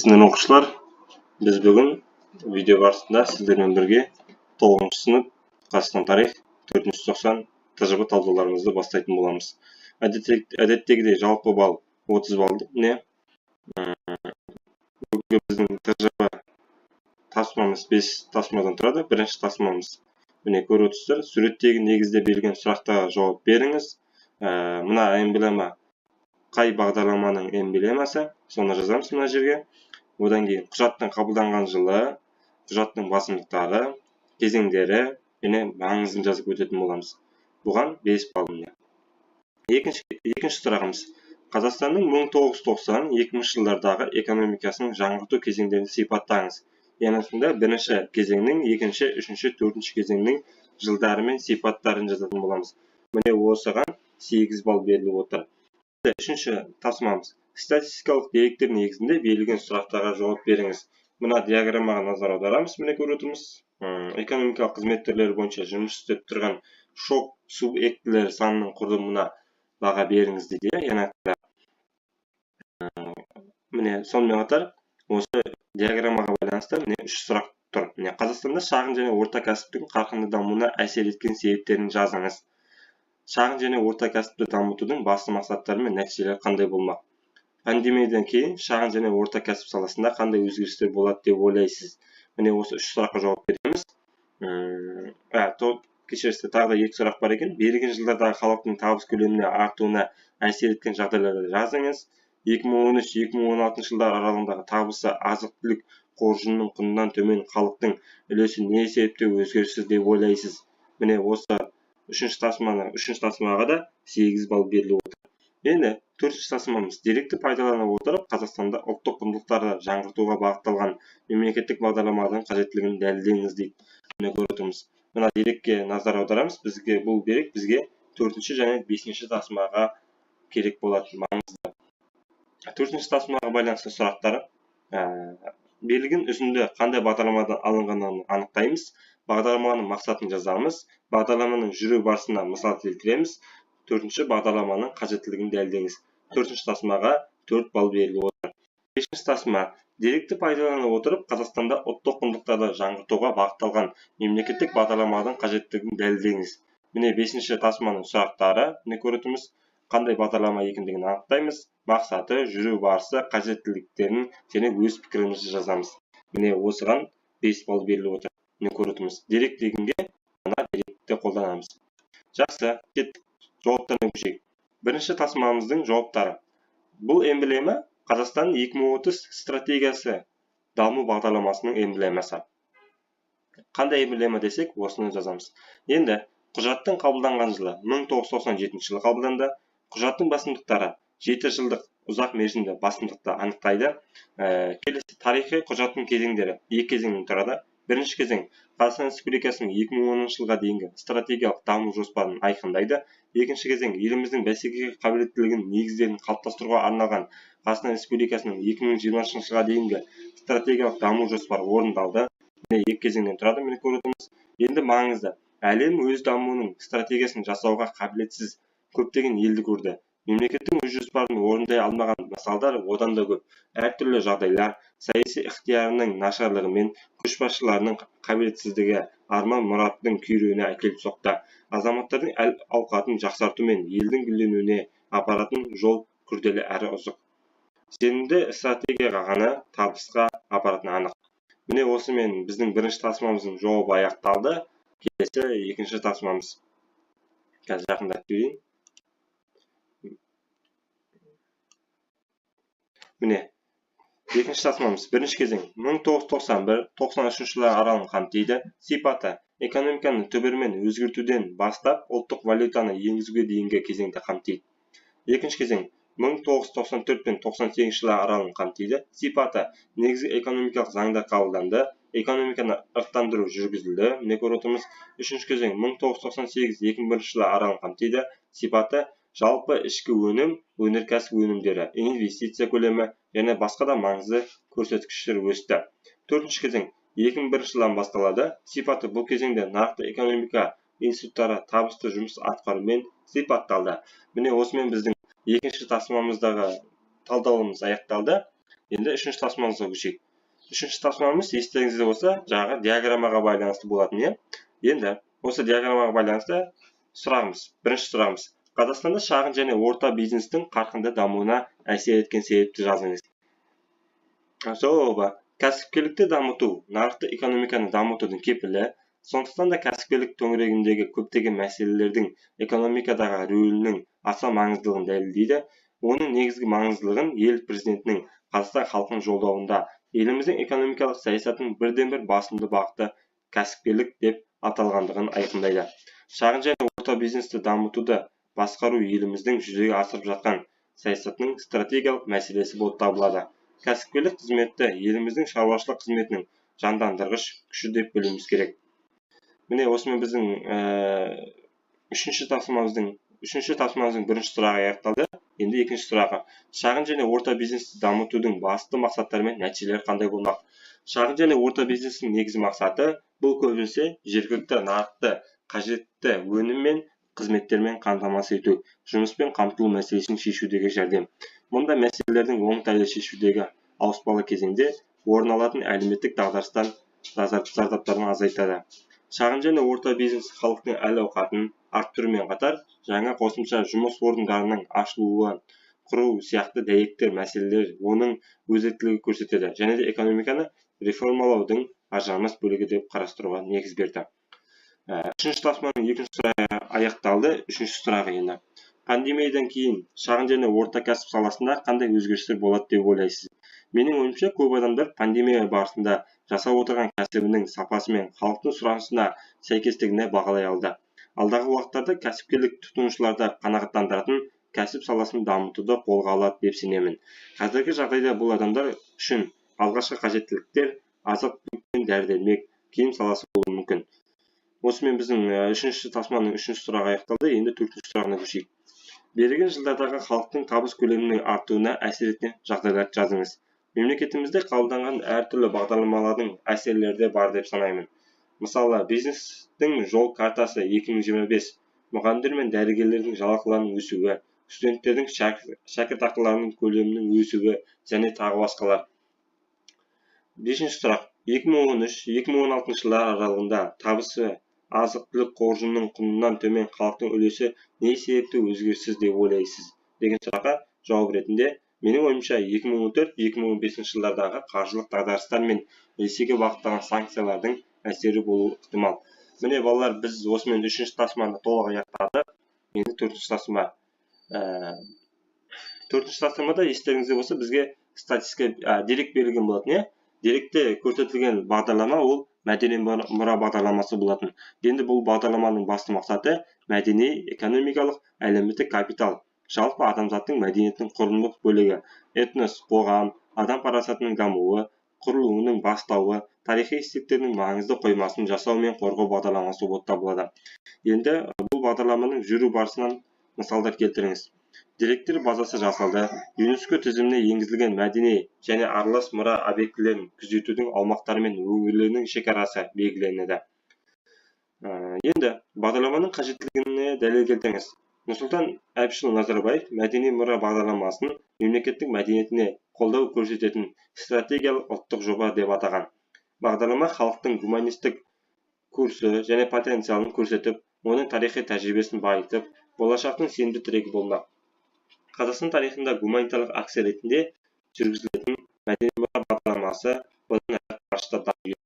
Армысыздар оқушылар. Біз бүгін видео барысында сіздермен бірге 9-шы сынып Қазақстан тарих 490 тжб талдауларымызды бастайтын боламыз. Әдеттегідей жалпы балл 30 баллды. Бүгінгі біздің тжб тапсырмамыз 5 тапсырмадан тұрады. Бірінші тапсырмамыз міне көріп отырсыздар. Суреттегі негізде берілген сұрақтарға жауап беріңіз. Мына эмблема қай бағдарламаның эмблемасы, соны жазамыз мына жерге. Одан кейін құжаттың қабылданған жылы, құжаттың басымдықтары, кезеңдері және маңызын жазып өтетін боламыз. Бұған 5 балл. Екінші сұрағымыз. Қазақстанның 1990-2000 жылдардағы экономикасының жаңғырту кезеңдерін сипаттаңыз. Яғни бірінші кезеңнің, екінші, үшінші, төртінші кезеңнің жылдары мен сипаттарын жазатын боламыз. Міне осыған 8 балл беріліп отыр. Үшінші тапсырмамыз. Статистикалық деректер негізінде берілген сұрақтарға жауап беріңіз. Мына диаграммаға назар аударамыз. Міне көріп отырмыз. Экономикалық қызмет түрлері бойынша жұмыс істеп тұрған шок субъектілері санының құрылымына баға беріңіз дейді. Міне сонымен қатар осы диаграммаға байланысты міне 3 сұрақ тұр. Қазақстанда шағын және орта кәсіптің қарқынды дамуына әсер еткен себептерін жазыңыз. Шағын және орта кәсіпті дамытудың басты мақсаттары мен нәтижелері қандай болмақ? Пандемиядан кейін шағын және орта кәсіп саласында қандай өзгерістер болады деп ойлайсыз? Міне осы 3 сұраққа жауап береміз. Кешірісті, тағы да 2 сұрақ бар екен. Берілген жылдардағы халықтың табыс көлеміне артуына әсер еткен жағдайларды жазыңыз. 2013-2016 жылдар аралығындағы табысы азық-түлік қоржынының құнынан төмен халықтың үлесі не себепті өзгеріссіз деп ойлайсыз? Міне осы үшінші тапсырмаға да 8 балл беріліп отыр. Енді төртінші тапсырмамыз. Деректі пайдалана отырып, Қазақстанда ұлттық құндылықтарды жаңғыртуға бағытталған мемлекеттік бағдарламаның қажеттілігін дәлелдеңіз дейді. Міне көріп отырмыз. Мына дерекке назар аударамыз. Бұл дерек бізге 4-ші және 5-ші тапсырмаға керек болады, маңызды. 4-ші тапсырмаға байланысты сұрақтары. Берілген үзінді қандай бағдарламадан алынғанын анықтаймыз. Бағдарламаның мақсатын жазамыз. Бағдарламаның жүру барысына мысал келтіреміз. 4-ші бағдарламаның қажеттілігін дәлелдеңіз. 4-ші тапсырмаға 4 балл беріліп отыр. 5-ші тапсырма. Деректі пайдалана отырып, Қазақстанда ұлттық құндылықтарды жаңғыртуға бағытталған мемлекеттік бағдарламаның қажеттілігін дәлелдеңіз. Міне 5-ші тапсырманың сұрақтары. Міне көріп отырмыз. Қандай бағдарлама екендігін анықтаймыз. Мақсаты, жүру барысы, қажеттіліктерін және өз пікірімізді жазамыз. Міне осыған 5 балл беріліп отыр. Міне көріп отырмыз. Дерек дегенге мына деректі қолданамыз. Жақсы, кеттік. Жауаптарына көшейік. Бірінші тапсырмамыздың жауаптары. Бұл эмблема Қазақстан 2030 стратегиясы даму бағдарламасының эмблемасы. Қандай эмблема десек, осыны жазамыз. Енді құжаттың қабылданған жылы 1997 жылы қабылданды. Құжаттың басымдықтары 7 жылдық ұзақ мерзімді басымдықты анықтайды. Келесі тарихи құжаттың кезеңдері 2 кезеңнен тұрады. Бірінші кезең Қазақстан Республикасының 2010 жылға дейінгі стратегиялық даму жоспарын айқындайды. Екінші кезең еліміздің бәсекеге қабілеттілігінің негіздерін қалыптастыруға арналған Қазақстан Республикасының 2020 жылға дейінгі стратегиялық даму жоспары орындалды. Міне 2 кезеңнен тұрады. Міне көріп отырмыз. Енді маңызды. Әлем өз дамуының стратегиясын жасауға қабілетсіз көптеген елді көрді. Мемлекеттің өз жоспарын орындай алмаған мысалдар одан да көп. Әртүрлі жағдайлар, саяси ықтиярының нашарлығы мен көшбасшыларының қабілетсіздігі арман мұраттың күйреуіне әкеліп соқты. Азаматтардың әл-ауқатын жақсарту мен елдің гүлденуіне апаратын жол күрделі әрі ұзақ. Сенімді стратегияға ғана табысқа апаратын анық. Міне осымен біздің бірінші тапсырмамыздың жауабы аяқталды. Келесі екінші тапсырмамыз. Қазір жақындатып берейін. Міне, екінші тапсырмамыз. Бірінші кезең 1991-93 жылдар аралығын қамтиды. Сипаты экономиканы түбірімен өзгертуден бастап ұлттық валютаны енгізуге дейінгі кезеңді қамтиды. Екінші кезең 1994 пен 98 жылдар аралығын қамтиды. Сипаты негізгі экономикалық заңдар қабылданды. Экономиканы ырықтандыру жүргізілді. Міне көріп отырмыз. Үшінші кезең 1998-2001 жылдар аралығын қамтиды. Сипаты жалпы ішкі өнім, өнеркәсіп өнімдері, инвестиция көлемі және басқа да маңызды көрсеткіштер өсті. Төртінші кезең 2001 жылдан басталады. Сипаты бұл кезеңде нарықты экономика институттары табысты жұмыс атқарумен сипатталды. Міне осымен біздің екінші тапсырмамыздағы талдауымыз аяқталды. Енді үшінші тапсырмамызға көшейік. Үшінші тапсырмамыз естеріңізде болса, жаңағы диаграммаға байланысты болатын, иә. Енді осы диаграммаға байланысты бірінші сұрағымыз. Қазақстанда шағын және орта бизнестің қарқынды дамуына әсер еткен себепті жазыңыз. Жауабы: кәсіпкерлікті дамыту нарықты экономиканы дамытудың кепілі. Сондықтан да кәсіпкерлік төңірегіндегі көптеген мәселелердің экономикадағы рөлінің аса маңыздылығын дәлелдейді. Оның негізгі маңыздылығын ел президентінің Қазақстан халқының жолдауында еліміздің экономикалық саясатының бірден-бір басымды бағыты кәсіпкерлік деп аталғандығын айқындайды. Шағын және орта бизнесті дамытуды басқару еліміздің жүзеге асырып жатқан саясатының стратегиялық мәселесі болып табылады. Кәсіпкерлік қызметті еліміздің шаруашылық қызметінің жандандырғыш күші деп білуіміз керек. Міне осымен біздің үшінші тапсырмамыздың бірінші сұрағы аяқталды. Енді екінші сұрағы. Шағын және орта бизнесті дамытудың басты мақсаттары мен нәтижелері қандай болмақ? Шағын және орта бизнестің негізгі мақсаты бұл көбінесе жергілікті нарықты қажетті өнім мен қызметтермен қамтамасыз ету, жұмыспен қамтылу мәселесін шешудегі жәрдем. Мұнда мәселелердің оңтайлы шешудегі ауыспалы кезеңде орын алатын әлеуметтік дағдарыстан зардаптарын азайтады. Шағын және орта бизнес халықтың әл-ауқатын арттырумен қатар, жаңа қосымша жұмыс орындарының ашылуын құру сияқты дәйекті мәселелер оның өзектілігі көрсетеді және де экономиканы реформалаудың ажырамас бөлігі деп қарастыруға негіз берді. Үшінші тапсырманың екінші сұрағы аяқталды. Үшінші сұрағы енді. Пандемиядан кейін шағын және орта кәсіп саласында қандай өзгерістер болады деп ойлайсыз? Менің ойымша, көп адамдар пандемия барысында жасап отырған кәсібінің сапасы мен халықтың сұранысына сәйкестігіне бағалай алды. Алдағы уақыттарда кәсіпкерлік тұтынушыларды қанағаттандыратын кәсіп саласын дамытуды қолға алады деп сенемін. Қазіргі жағдайда бұл адамдар үшін алғашқы қажеттіліктер азық-түлік пен дәрі-дәрмек, киім саласы болуы мүмкін. Осымен біздің үшінші тапсырманың үшінші сұрағы аяқталды. Енді төртінші сұрағына көшейік. Берген жылдардағы халықтың табыс көлемінің артуына әсер еткен жағдайларды жазыңыз. Мемлекетімізде қабылданған әртүрлі бағдарламалардың әсерлері де бар деп санаймын. Мысалы, бизнестің жол картасы 2025, мұғалімдер мен дәрігерлердің жалақыларының өсуі, студенттердің шәкіртақыларының көлемінің өсуі және тағы басқалар. Бесінші сұрақ. 2013-2016 жылдар аралығында табысы азық-түлік қоржынының құнынан төмен халықтың үлесі не себепті өзгеріссіз деп ойлайсыз? Деген сұраққа жауап ретінде, менің ойымша 2014-2015 жылдардағы қаржылық дағдарыстар мен Ресейге бағытталған санкциялардың әсері болуы ықтимал. Міне балалар, біз осымен үшінші тапсырманы толық аяқтадық. Енді төртінші тапсырма. Төртінші тапсырмада естеріңізде болса, бізге статистика дерек берілген болатын, иә? Деректе көрсетілген бағдарлама ол мәдени мұра бағдарламасы болатын. Енді бұл бағдарламаның басты мақсаты мәдени, экономикалық, әлеуметтік капитал, жалпы адамзаттың мәдениетінің құрылымдық бөлігі, этнос, қоғам, адам парасатының дамуы, құрылуының бастауы, тарихи естеліктердің маңызды қоймасын жасау мен қорғау бағдарламасы болып табылады. Енді бұл бағдарламаның жүру барысынан мысалдар келтіріңіз. Деректер базасы жасалды, ЮНЕСКО тізіміне енгізілген мәдени және аралас мұра объектілерін күзетудің аумақтары мен өңірлерінің шекарасы белгіленеді. Енді бағдарламаның қажеттілігіне дәлел келтіріңіз. Нұрсұлтан Әбішұлы Назарбаев мәдени мұра бағдарламасын мемлекеттің мәдениетіне қолдау көрсететін стратегиялық ұлттық жоба деп атаған. Бағдарлама халықтың гуманистік курсы және потенциалын көрсетіп, оның тарихи тәжірибесін байытып, болашақтың сенімді тірегі болмақ. Қазақстан тарихында гуманитарлық акция ретінде жүргізілетін мәдени мұра бағдарламасы бұдан әрі қарышта дамиды.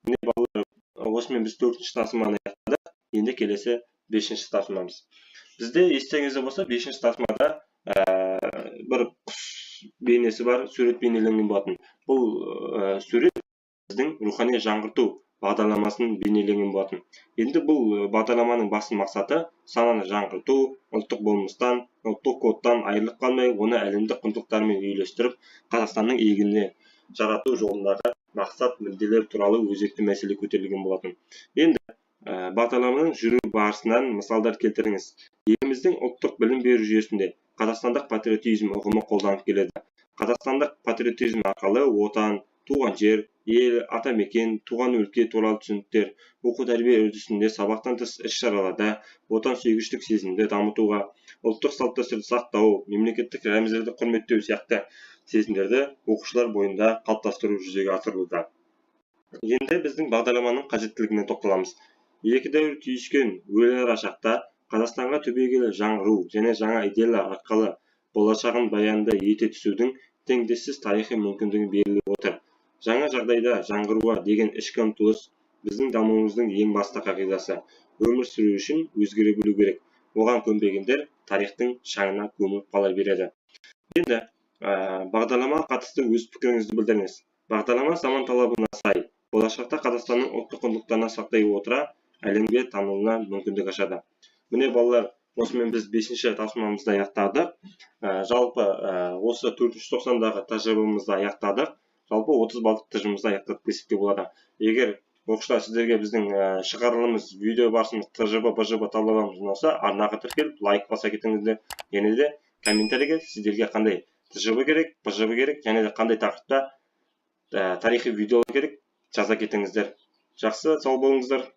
Міне балалар, осымен біз төртінші тапсырманы аяқтадық. Енді келесі бесінші тапсырмамыз. Бізде естеріңізде болса, бесінші тапсырмада бір құс бейнесі бар, сурет бейнеленген болатын. Бұл сурет біздің рухани жаңғырту бағдарламасын бейнеленген болатын. Енді бұл бағдарламаның басты мақсаты сананы жаңғырту, ұлттық болмыстан, ұлттық кодтан айырылып қалмай, оны әлемдік құндылықтармен үйлестіріп, Қазақстанның игілігіне жарату жолындағы мақсат мүдделер туралы өзекті мәселе көтерілген болатын. Енді бағдарламаның жүру барысынан мысалдар келтіріңіз. Еліміздің ұлттық білім беру жүйесінде қазақстандық патриотизм ұғымы қолданып келеді. Қазақстандық патриотизм арқылы отан, туған жер, ел, атамекен, туған өлке туралы түсініктер, оқу-тәрбие үрдісінде сабақтан тыс іс-шараларда отансүйгіштік сезімді дамытуға, ұлттық салт-дәстүрді сақтау, мемлекеттік рәміздерді құрметтеу сияқты сезімдерді оқушылар бойында қалыптастыру жүзеге асырылуда. Енді біздің бағдарламаның қажеттілігіне тоқталамыз. Екі дәуір түйіскен өліара шақта Қазақстанға түбегейлі жаңғыру және жаңа идеялар арқылы болашағын баянды ете түсудің теңдессіз тарихи мүмкіндігі беріліп отыр. Жаңа жағдайда жаңғыруға деген ішкі ұмтылыс біздің дамуымыздың ең басты қағидасы. Өмір сүру үшін өзгере білу керек. Оған көнбегендер тарихтың шаңына көміліп қала береді. Енді бағдарламаға қатысты өз пікіріңізді білдіріңіз. Бағдарлама заман талабына сай, болашақта Қазақстанның ұлттық құндылықтарына сақтай отыра әлемге танылуына мүмкіндік ашады. Міне балалар, осымен біз 5-ші тапсырмамызды аяқтадық. Жалпы осы 490-дағы тәжірибемізді аяқтадық. Жалпы 30 балдық тәжірибемізді аяқтадық десек те болады. Егер оқушылар сіздерге біздің шығарылымыз, видео барысымыз, тәжірибе талдауымыз ұнаса, арнаға тіркеліп, лайк баса кетіңіздер. Және де комментарийге сіздерге қандай тәжірибе керек, керек, және де қандай тақырыпта тарихи видео керек жаза кетіңіздер. Жақсы, сау болыңыздар.